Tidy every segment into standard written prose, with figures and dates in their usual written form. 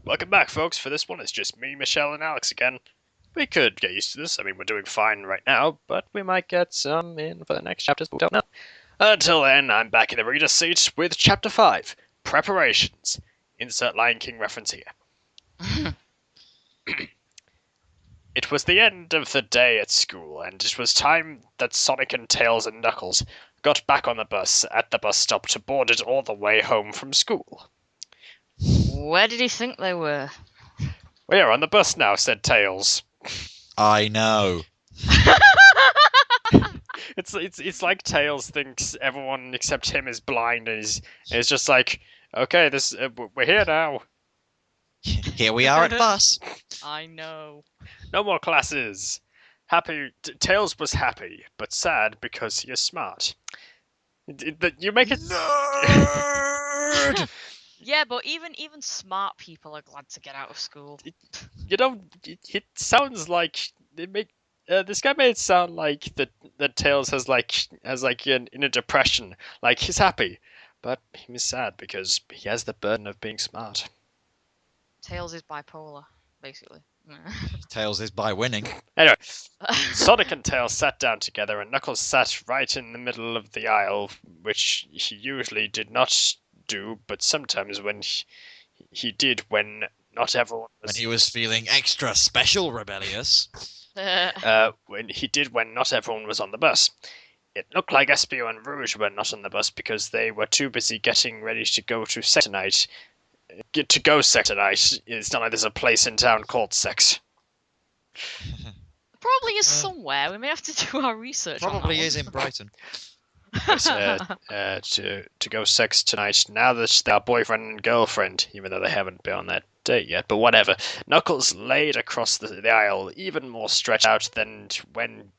Welcome back, folks. For this one, it's just me, Michelle, and Alex again. We could get used to this. I mean, we're doing fine right now, but we might get some in for the next chapters, but we don't know. Until then, I'm back in the reader's seat with Chapter 5, Preparations. Insert Lion King reference here. It was the end of the day at school, and it was time that Sonic and Tails and Knuckles got back on the bus at the bus stop to board it all the way home from school. Where did he think they were? We're on the bus now, said Tails. I know. It's like Tails thinks everyone except him is blind, and he's just like, okay, we're here now. Here we are at bus. I know. No more classes. Tails was happy, but sad because he is smart. You make it. Nerd! Yeah, but even smart people are glad to get out of school. It sounds like this guy made it sound like that Tails has in a depression. Like he's happy, but he's sad because he has the burden of being smart. Tails is bipolar, basically. Tails is by winning. Anyway, Sonic and Tails sat down together, and Knuckles sat right in the middle of the aisle, which he usually did not do, but sometimes when he did when not everyone was... When he was feeling extra special rebellious. when not everyone was on the bus. It looked like Espio and Rouge were not on the bus because they were too busy getting ready to go to sex tonight. It's not like there's a place in town called Sex. Probably is somewhere. We may have to do our research. Probably is in Brighton. To go sex tonight now that they are boyfriend and girlfriend, even though they haven't been on that date yet, but whatever. Knuckles laid across the aisle, even more stretched out than when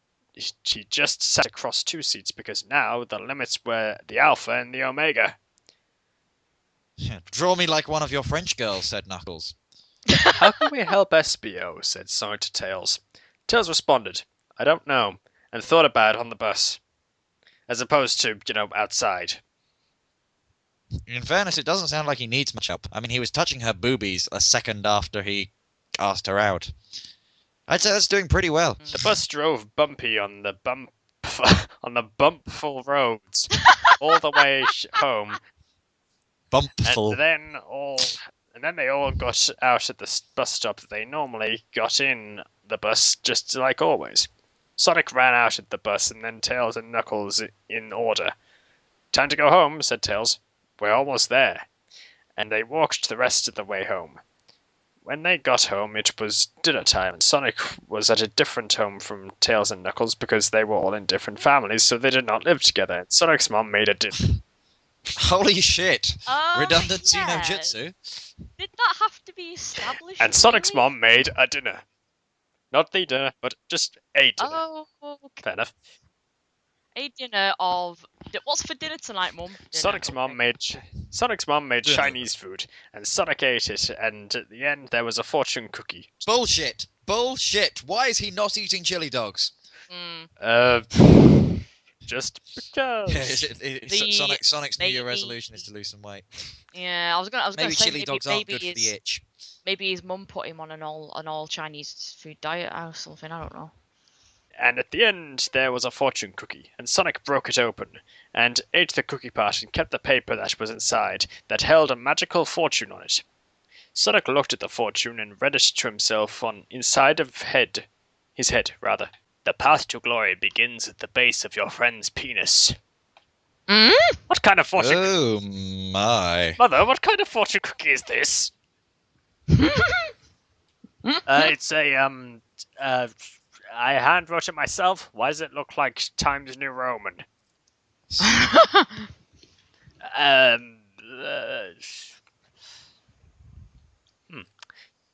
she just sat across two seats, because now the limits were the Alpha and the Omega. Draw me like one of your French girls, said Knuckles. How can we help Espio? Said Sonic to Tails. Tails responded, I don't know, and thought about it on the bus. As opposed to, outside. In fairness, it doesn't sound like he needs much help. I mean, he was touching her boobies a second after he asked her out. I'd say that's doing pretty well. The bus drove bumpy on the bumpful roads all the way home. Bumpful. And then they all got out at the bus stop that they normally got in the bus, just like always. Sonic ran out at the bus, and then Tails and Knuckles in order. Time to go home, said Tails. We're almost there. And they walked the rest of the way home. When they got home, it was dinner time, and Sonic was at a different home from Tails and Knuckles because they were all in different families, so they did not live together. And Sonic's mom made a dinner. Holy shit! Redundancy yeah. no jitsu. Did that have to be established? And Sonic's really? mom made a dinner. Not the dinner, but just a dinner. Oh, okay. Fair enough. A dinner of... What's for dinner tonight, Mum? Sonic's mom made Chinese food, and Sonic ate it, and at the end there was a fortune cookie. Bullshit! Bullshit! Why is he not eating chili dogs? Just because. Sonic's New Year resolution is to lose some weight. Yeah, I was gonna maybe say chili dogs aren't good for the itch. Maybe his mum put him on an all Chinese food diet or something. I don't know. And at the end there was a fortune cookie, and Sonic broke it open and ate the cookie part and kept the paper that was inside that held a magical fortune on it. Sonic looked at the fortune and read it to himself on inside of his head. The path to glory begins at the base of your friend's penis. Mm? What kind of fortune? Oh my! Mother, what kind of fortune cookie is this? It's a I hand wrote it myself. Why does it look like Times New Roman?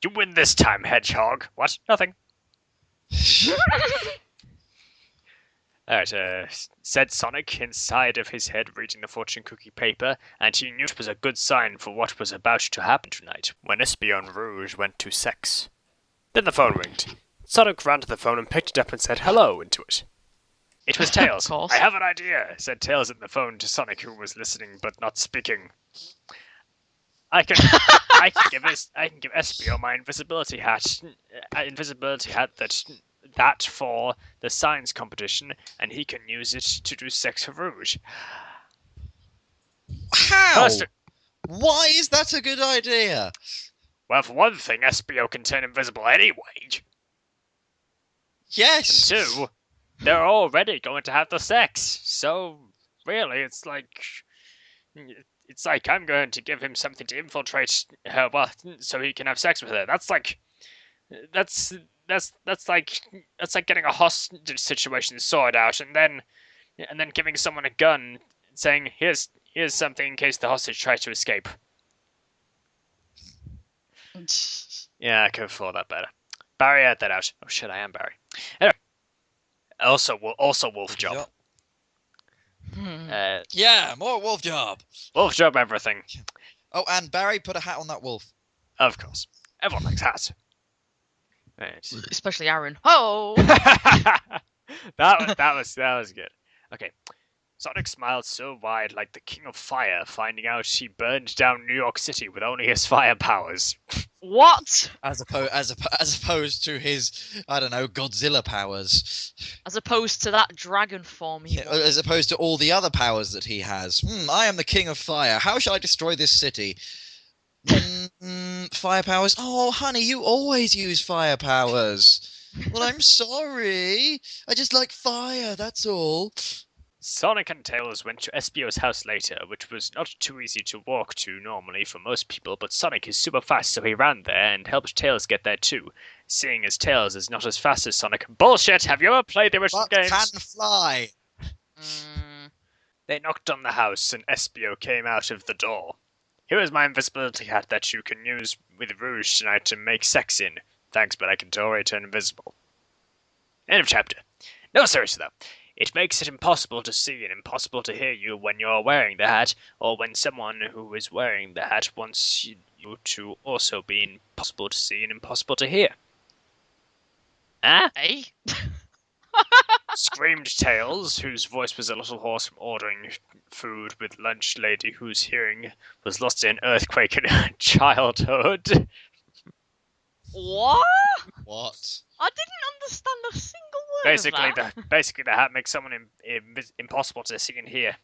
You win this time, Hedgehog. What? Nothing. Alright, said Sonic inside of his head reading the fortune cookie paper, and he knew it was a good sign for what was about to happen tonight, when Espio and Rouge went to sex. Then the phone ringed. Sonic ran to the phone and picked it up and said hello into it. It was Tails. I have an idea, said Tails in the phone to Sonic, who was listening but not speaking. I I can give Espio my invisibility hat. That for the science competition, and he can use it to do sex for Rouge. How? First, Why is that a good idea? well, for one thing, Espio can turn invisible anyway. Yes. And two, they're already going to have the sex. So really, it's like I'm going to give him something to infiltrate her, well, so he can have sex with her. That's like getting a hostage situation sorted out, and then giving someone a gun, saying here's something in case the hostage tries to escape. Yeah, I could afford that better. Barry had that out. Oh shit, I am Barry. Anyway, also Wolf Job. Yeah, more wolf job. Wolf Job everything. Oh, and Barry, put a hat on that wolf. Of course. Everyone likes hats. Right. Especially Aaron. Oh! that was good. Okay. Sonic smiled so wide like the King of Fire, finding out he burned down New York City with only his fire powers. What? As opposed to his, I don't know, Godzilla powers. As opposed to that dragon form he wants. As opposed to all the other powers that he has. I am the King of Fire. How shall I destroy this city? Fire powers. Oh, honey, you always use fire powers. Well, I'm sorry. I just like fire, that's all. Sonic and Tails went to Espio's house later, which was not too easy to walk to normally for most people, but Sonic is super fast, so he ran there and helped Tails get there too, seeing as Tails is not as fast as Sonic. Bullshit! Have you ever played the original games? Can fly. They knocked on the house and Espio came out of the door. Here is my invisibility hat that you can use with Rouge tonight to make sex in. Thanks, but I can already turn invisible. End of chapter. No, seriously though. It makes it impossible to see and impossible to hear you when you're wearing the hat, or when someone who is wearing the hat wants you to also be impossible to see and impossible to hear. Huh? Hey? Screamed Tails, whose voice was a little hoarse from ordering food with lunch lady whose hearing was lost in an earthquake in her childhood. What? What? I didn't understand a single word of that. Basically, the hat makes someone impossible to see and hear,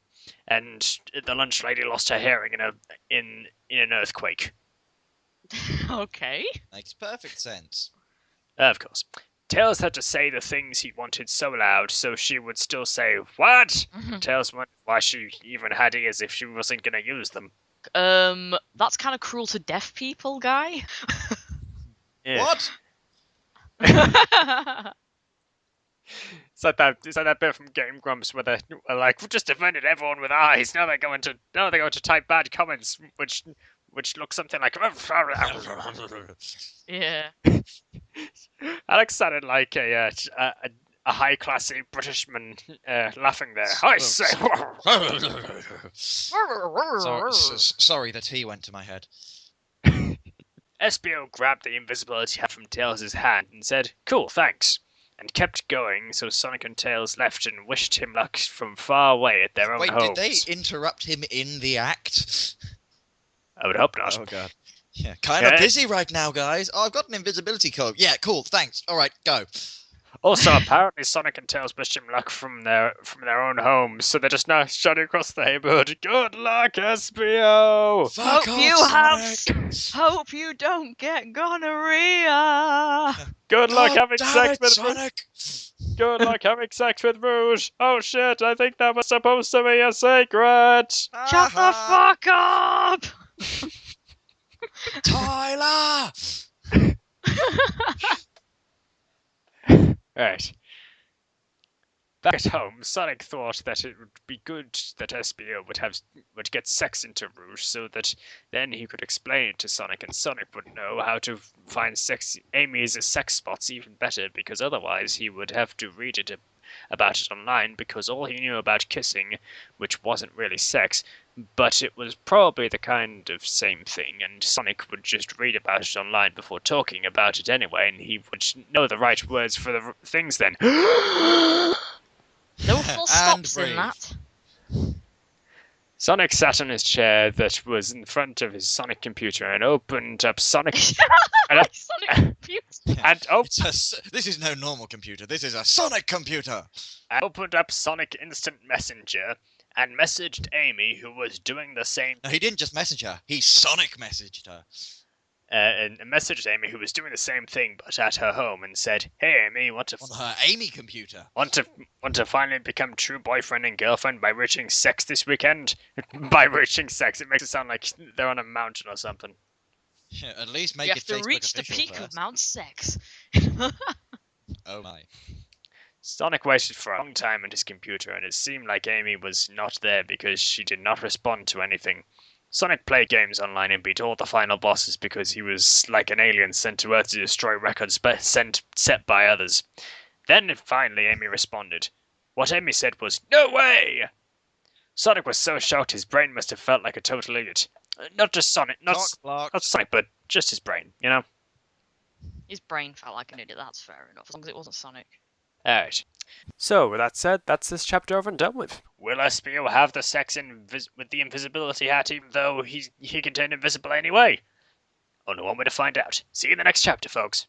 and the lunch lady lost her hearing in an earthquake. Okay. Makes perfect sense. Of course. Tails had to say the things he wanted so loud, so she would still say, "What?" Tails wondered why she even had ears if she wasn't going to use them. That's kind of cruel to deaf people, guy. Yeah. What? It's like that bit from Game Grumps where they're like, "We just offended everyone with eyes. Now they're going to type bad comments, which looks something like." Yeah. Alex sounded like a high classy Britishman laughing there. I say. Sorry, the tea went to my head. Espio grabbed the invisibility hat from Tails' hand and said, "Cool, thanks," and kept going, so Sonic and Tails left and wished him luck from far away at their own homes. Wait, did they interrupt him in the act? I would hope not. Oh, God. Yeah, kind of busy right now, guys. Oh, I've got an invisibility code. Yeah, cool, thanks. All right, go. Also, apparently Sonic and Tails wished him luck from their own homes, so they're just now shouting across the neighborhood, "Good luck, Espio! Fuck off, Hope you don't get gonorrhea. Good luck having sex with Sonic. Good luck having sex with Rouge. Oh shit! I think that was supposed to be a secret." Shut the fuck up, Tyler. Right. Back at home, Sonic thought that it would be good that Espio would get sex into Rouge, so that then he could explain it to Sonic, and Sonic would know how to find Amy's sex spots even better, because otherwise he would have to read about it online, because all he knew about kissing, which wasn't really sex, but it was probably the kind of same thing, and Sonic would just read about it online before talking about it anyway, and he would know the right words for the things then. No full stops in that. Sonic sat on his chair that was in front of his Sonic computer and opened up Sonic. and, Sonic computer. and, op- This is no normal computer. This is a Sonic computer. and opened up Sonic Instant Messenger and messaged Amy, who was doing the same. No, he didn't just message her. He Sonic messaged her. And messaged Amy, who was doing the same thing but at her home, and said, "Hey, Amy, On her Amy computer. want to finally become true boyfriend and girlfriend by reaching sex this weekend?" By reaching sex, it makes it sound like they're on a mountain or something. Yeah, at least make You it have to Facebook reach the official peak first. of Mount Sex. Oh my. Sonic waited for a long time at his computer, and it seemed like Amy was not there because she did not respond to anything. Sonic played games online and beat all the final bosses because he was like an alien sent to Earth to destroy records set by others. Then, finally, Amy responded. What Amy said was, "No way!" Sonic was so shocked his brain must have felt like a total idiot. Not just Sonic, not Sonic, but just his brain, you know? His brain felt like an idiot. That's fair enough, as long as it wasn't Sonic. Alright. So, with that said, that's this chapter over and done with. Will Espio have the sex with the invisibility hat even though he can turn invisible anyway? Only one way to find out. See you in the next chapter, folks.